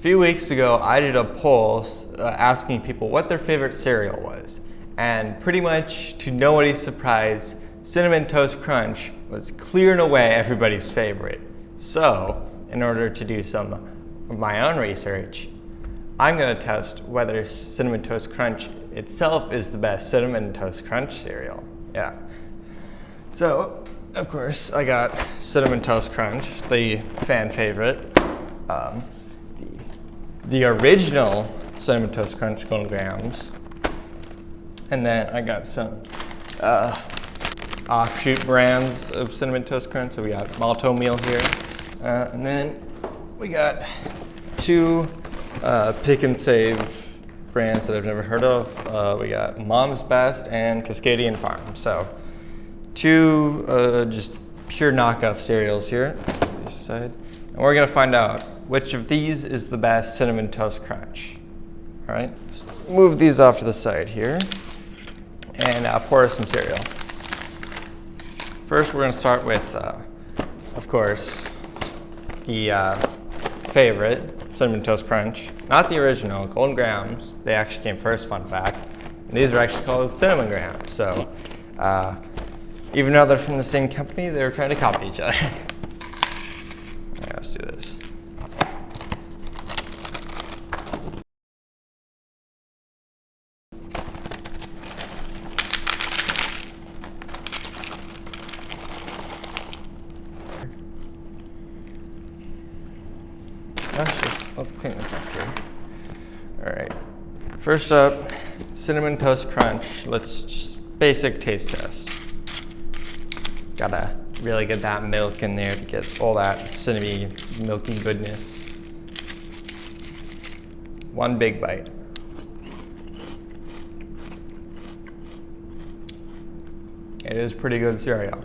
few weeks ago, I did a poll asking people what their favorite cereal was. And pretty much to nobody's surprise, Cinnamon Toast Crunch was clear and away everybody's favorite. So, in order to do some of my own research, I'm going to test whether Cinnamon Toast Crunch itself is the best Cinnamon Toast Crunch cereal. Yeah. So, of course, I got Cinnamon Toast Crunch, the fan favorite. The original Cinnamon Toast Crunch Golden Grahams. And then I got some offshoot brands of Cinnamon Toast Crunch. So we got Malto Meal here. And then we got two pick and save brands that I've never heard of. We got Mom's Best and Cascadian Farm. So two just pure knockoff cereals here. This side. And we're gonna find out which of these is the best Cinnamon Toast Crunch. All right, let's move these off to the side here and pour some cereal. First, we're gonna start with, of course, the favorite, Cinnamon Toast Crunch. Not the original, Golden Grahams. They actually came first, fun fact. And these are actually called Cinnamon Grahams. So, even though they're from the same company, they were trying to copy each other. Yeah, let's do this. Let's clean this up here. All right. First up, Cinnamon Toast Crunch. Let's just basic taste test. Gotta really get that milk in there to get all that cinnamony, milky goodness. One big bite. It is pretty good cereal.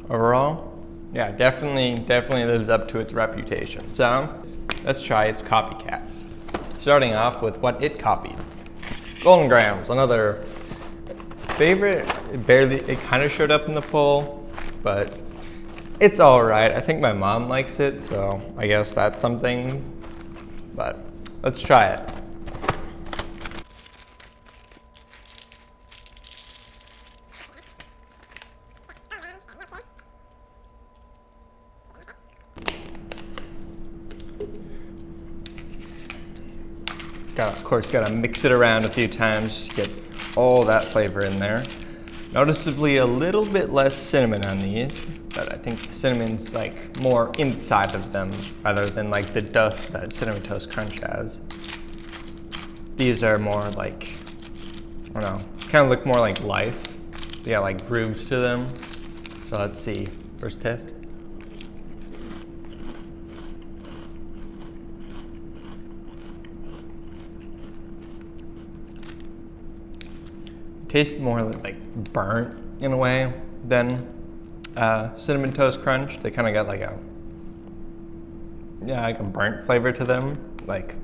Overall, yeah, definitely lives up to its reputation. So, let's try its copycats. Starting off with what it copied. Golden Grahams, another favorite. It kind of showed up in the poll, but it's all right. I think my mom likes it, so I guess that's something, but let's try it. Of course, gotta mix it around a few times to get all that flavor in there. Noticeably a little bit less cinnamon on these, but I think the cinnamon's like more inside of them rather than like the dust that Cinnamon Toast Crunch has. These are more like, I don't know, kind of look more like life. They got like grooves to them. So let's see, first test. Tastes more like burnt in a way than Cinnamon Toast Crunch. They kind of got like a burnt flavor to them, like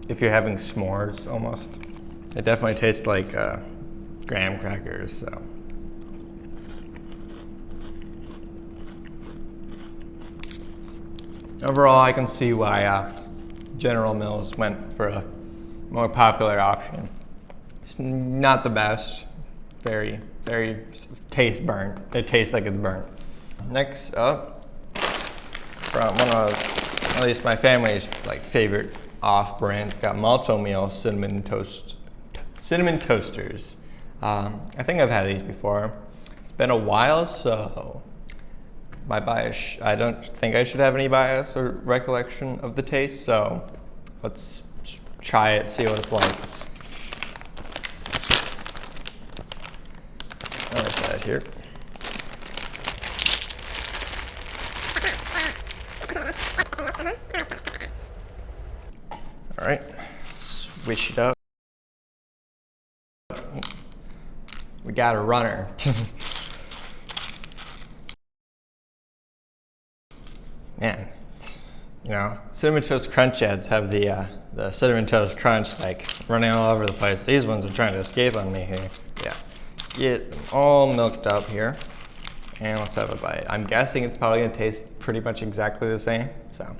if you're having s'mores almost. It definitely tastes like graham crackers. So overall, I can see why General Mills went for a more popular option. It's not the best. Very taste burnt. It tastes like it's burnt. Next up, from one of, at least my family's like favorite off brands, got Malto Meal cinnamon toasters. I think I've had these before. It's been a while, so my bias, I don't think I should have any bias or recollection of the taste. So let's try it, see what it's like. Here. All right, switch it up. We got a runner. Man, you know, Cinnamon Toast Crunch ads have the Cinnamon Toast Crunch like running all over the place. These ones are trying to escape on me here. Yeah. get them all milked up here. And let's have a bite. I'm guessing it's probably gonna taste pretty much exactly the same, so.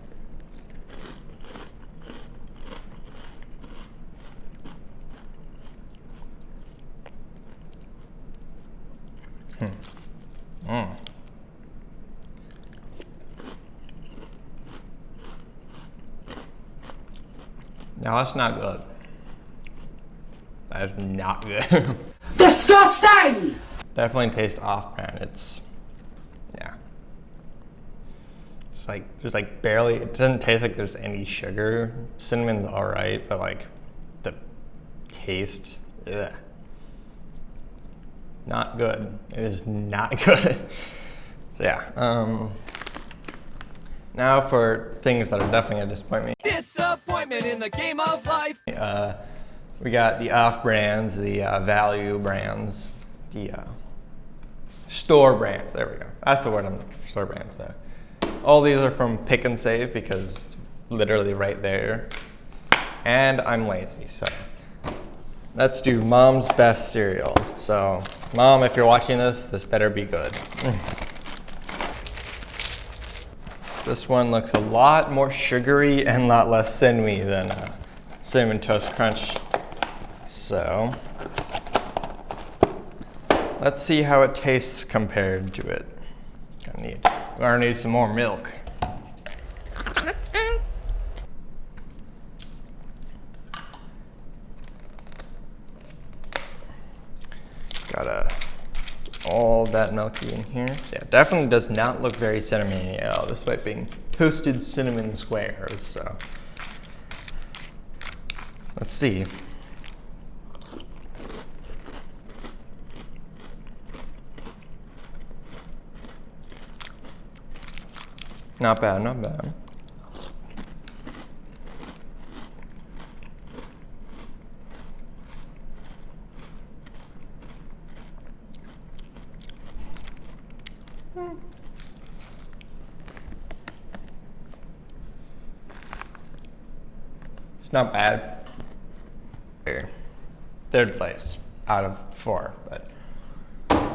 No, that's not good. That is not good. Disgusting! Definitely taste off-brand. It's, yeah. It's like, there's like barely, it doesn't taste like there's any sugar. Cinnamon's all right, but like the taste, ugh. Not good. It is not good. So yeah. Now for things that are definitely gonna disappoint me. Disappointment in the game of life. We got the off brands, the value brands, the store brands. There we go. That's the word I'm looking for. Store brands. All these are from Pick and Save because it's literally right there. And I'm lazy, so let's do Mom's Best Cereal. So, Mom, if you're watching this, this better be good. This one looks a lot more sugary and a lot less sinewy than Cinnamon Toast Crunch. So, let's see how it tastes compared to it. Gonna need some more milk. Got all that milky in here. Yeah, definitely does not look very cinnamony at all, despite being toasted cinnamon squares. So let's see. Not bad, not bad. It's not bad. Third place out of 4, but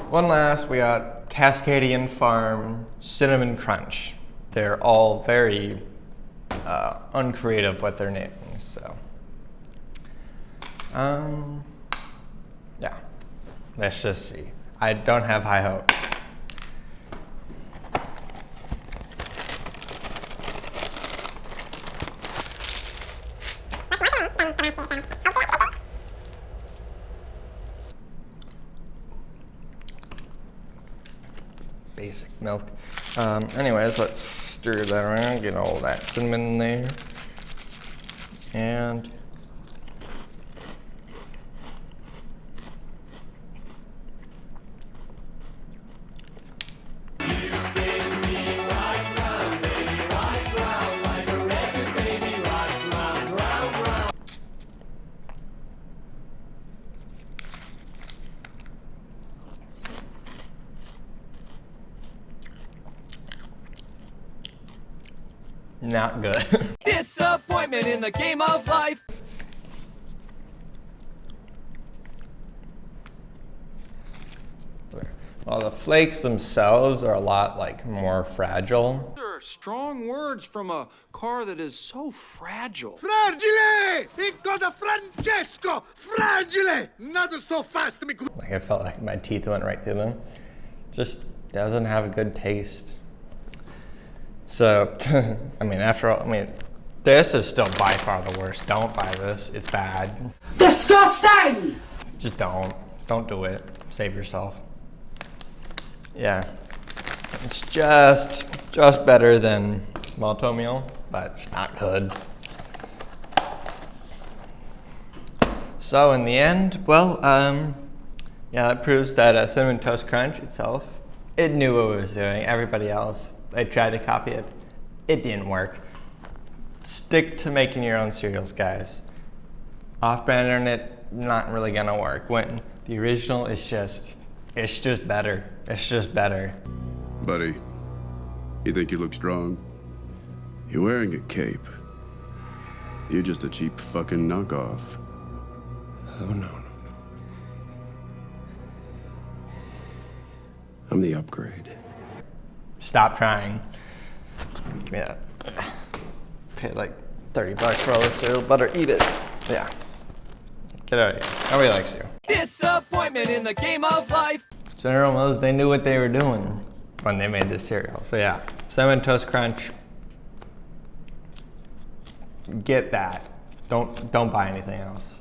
one last, we got Cascadian Farm Cinnamon Crunch. They're all very uncreative with their naming, so. Yeah, let's just see. I don't have high hopes. Basic milk. Anyways, let's stir that around, get all that cinnamon in there. And not good. Disappointment in the game of life. Well, the flakes themselves are a lot like more fragile. Those are strong words from a car that is so fragile. Fragile! It goes a Francesco! Fragile! Not so fast, me. Like I felt like my teeth went right through them. Just doesn't have a good taste. So, I mean, after all, this is still by far the worst. Don't buy this. It's bad. Disgusting! Just don't. Don't do it. Save yourself. Yeah. It's just better than malto meal, but it's not good. So in the end, well, yeah, that proves that Cinnamon Toast Crunch itself, it knew what it was doing. Everybody else, they tried to copy it. It didn't work. Stick to making your own cereals, guys. Off-brand internet, not really gonna work. When the original is just, it's just better. It's just better. Buddy, you think you look strong? You're wearing a cape. You're just a cheap fucking knockoff. Oh no. I'm the upgrade. Stop trying. Give me that. Paid like $30 for all this cereal butter. Eat it. Yeah. Get out of here. Nobody likes you. Disappointment in the game of life. General Mills, they knew what they were doing when they made this cereal. So yeah, Cinnamon Toast Crunch. Get that. Don't buy anything else.